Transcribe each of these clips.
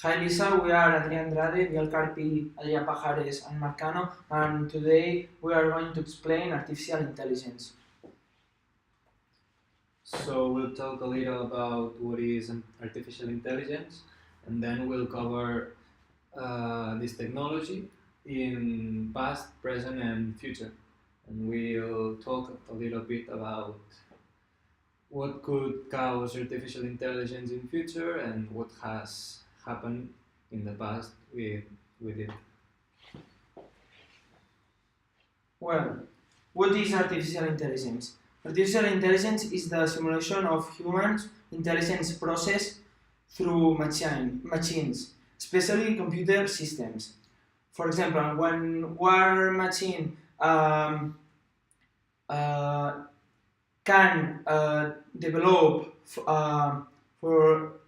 Hi Lisa, we are Adrián Andrade, Miguel Carpi, Adrià Pajares, and Marcano, and today we are going to explain artificial intelligence. So we'll talk a little about what is artificial intelligence, and then we'll cover this technology in past, present, and future. And we'll talk a little bit about what could cause artificial intelligence in future and what has happened in the past with it. Well, what is artificial intelligence? Artificial intelligence is the simulation of humans' intelligence process through machines, especially computer systems. For example, when one machine uh, can develop for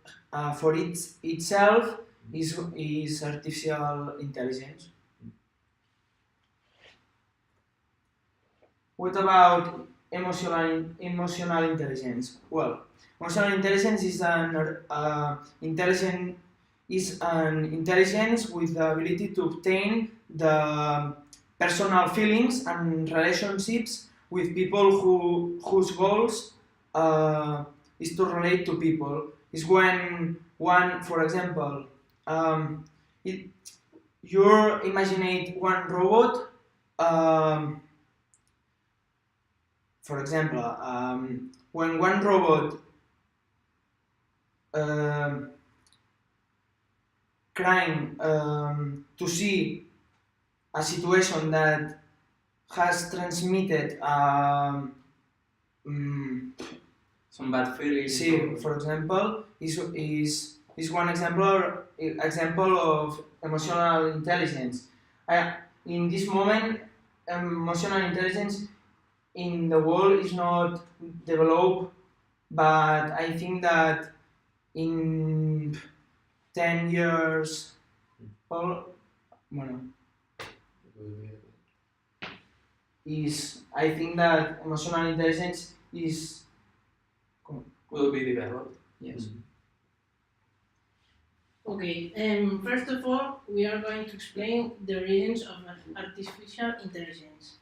itself is artificial intelligence. What about emotional intelligence? Well, emotional intelligence is an intelligence with the ability to obtain the personal feelings and relationships with people whose goals is to relate to people. Is when one, for example, it, you imagine one robot. For example, when one robot um, crying to see a situation that has transmitted Some bad feelings. see, for example, is one example of emotional intelligence. In this moment, emotional intelligence in the world is not developed, but I think that in 10 years, well, bueno, I think that emotional intelligence will be developed. Yes. Okay, first of all, we are going to explain the origins of artificial intelligence.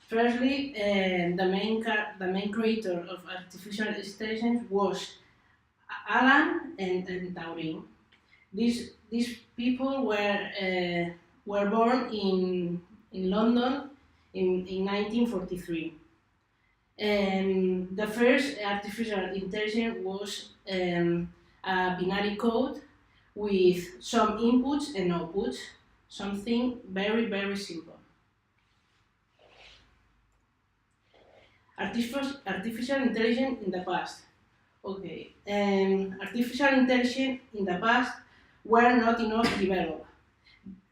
Firstly, the main creator of artificial intelligence was Alan and Turing. These people were born in London in 1943. And the first artificial intelligence was a binary code with some inputs and outputs, something very, very simple. Artificial intelligence in the past. Okay, artificial intelligence in the past were not enough developed.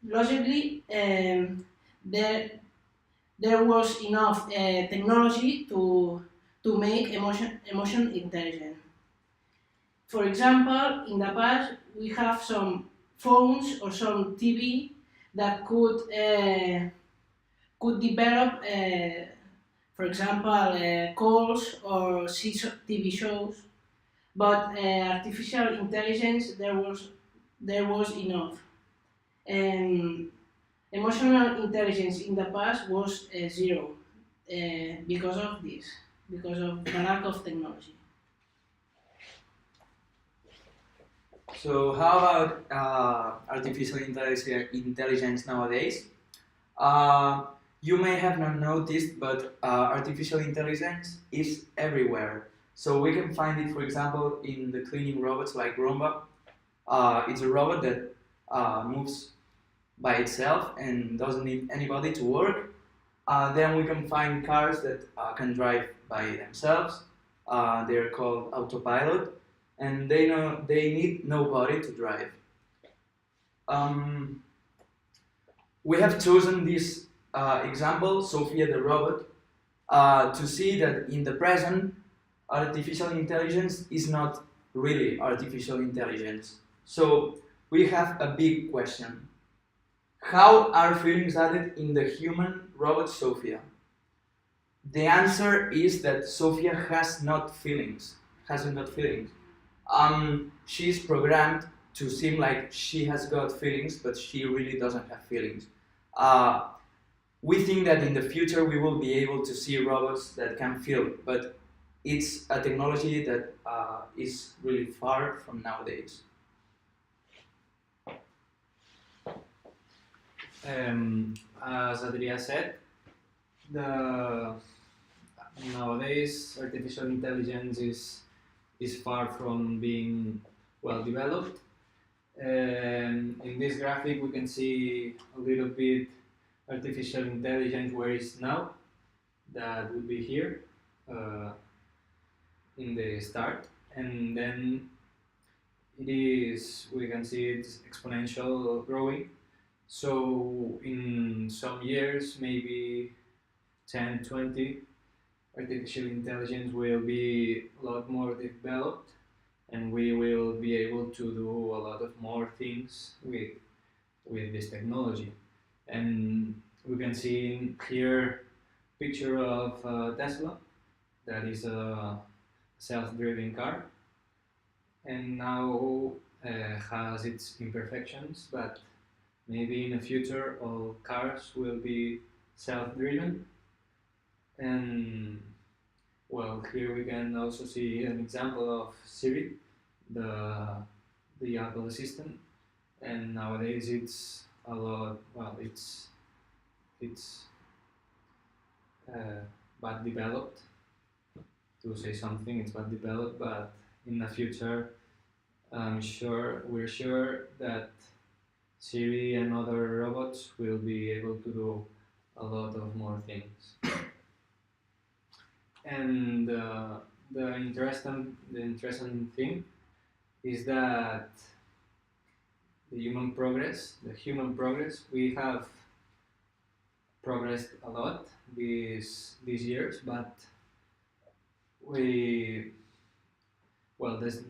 Logically, there was enough technology to make emotion intelligent. For example, in the past, we have some phones or some TV that could develop, for example, calls or see TV shows. But artificial intelligence there was enough. Emotional intelligence in the past was zero because of this, because of the lack of technology. So how about artificial intelligence nowadays? You may have not noticed, but artificial intelligence is everywhere. So we can find it, for example, in the cleaning robots like Roomba. It's a robot that moves by itself and doesn't need anybody to work. Then we can find cars that can drive by themselves. They're called autopilot, and they need nobody to drive. We have chosen this example, Sophia the robot, to see that in the present, artificial intelligence is not really artificial intelligence. So we have a big question. How are feelings added in the human robot Sophia? The answer is that Sophia has not feelings. she's programmed to seem like she has got feelings, but she really doesn't have feelings. We think that in the future we will be able to see robots that can feel, but it's a technology that is really far from nowadays. As Adria said, the nowadays artificial intelligence is far from being well developed. In this graphic, we can see a little bit artificial intelligence where it's now. That would be here in the start, and then it is. We can see it's exponential growing. So in some years, maybe 10, 20, artificial intelligence will be a lot more developed, and we will be able to do a lot of more things with this technology. And we can see here a picture of Tesla, that is a self-driving car, and now has its imperfections, but maybe in the future all cars will be self-driven. And well, here we can also see an example of Siri, the Apple assistant, and nowadays it's a lot. Well, it's bad developed. To say something, it's bad developed, but in the future, we're sure that Siri and other robots will be able to do a lot of more things. And the interesting thing is that the human progress, we have progressed a lot these years, but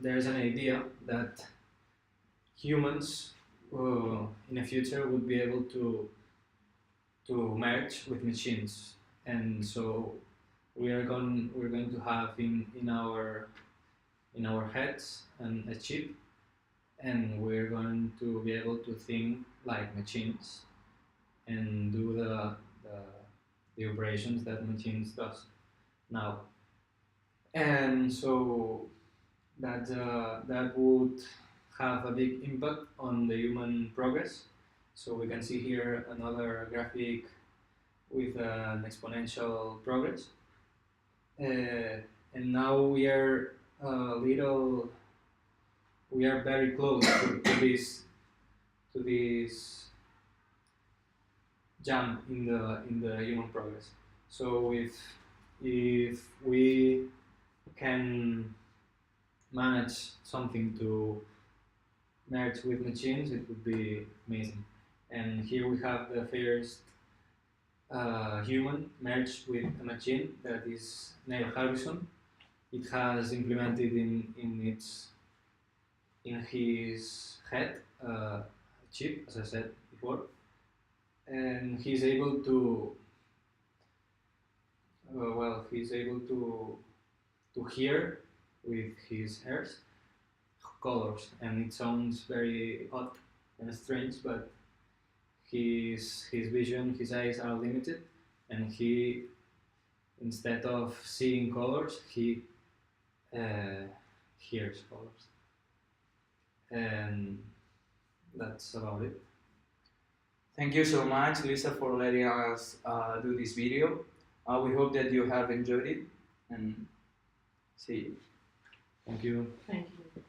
there's an idea that humans in the future would be able to merge with machines, and so we're going to have in our heads a chip, and we're going to be able to think like machines and do the operations that machines does now. And so that would have a big impact on the human progress. So we can see here another graphic with an exponential progress. And now we are very close to this jump in the human progress. So if we can manage something to merge with machines, it would be amazing. And here we have the first human merged with a machine, that is Neil Harbisson. It has implemented in his head a chip, as I said before, and he's able to hear with his ears colors, and it sounds very odd and strange, but his vision, his eyes are limited, and he, instead of seeing colors, he hears colors, and that's about it. Thank you so much, Lisa, for letting us do this video. We hope that you have enjoyed it, and see you. Thank you. Thank you.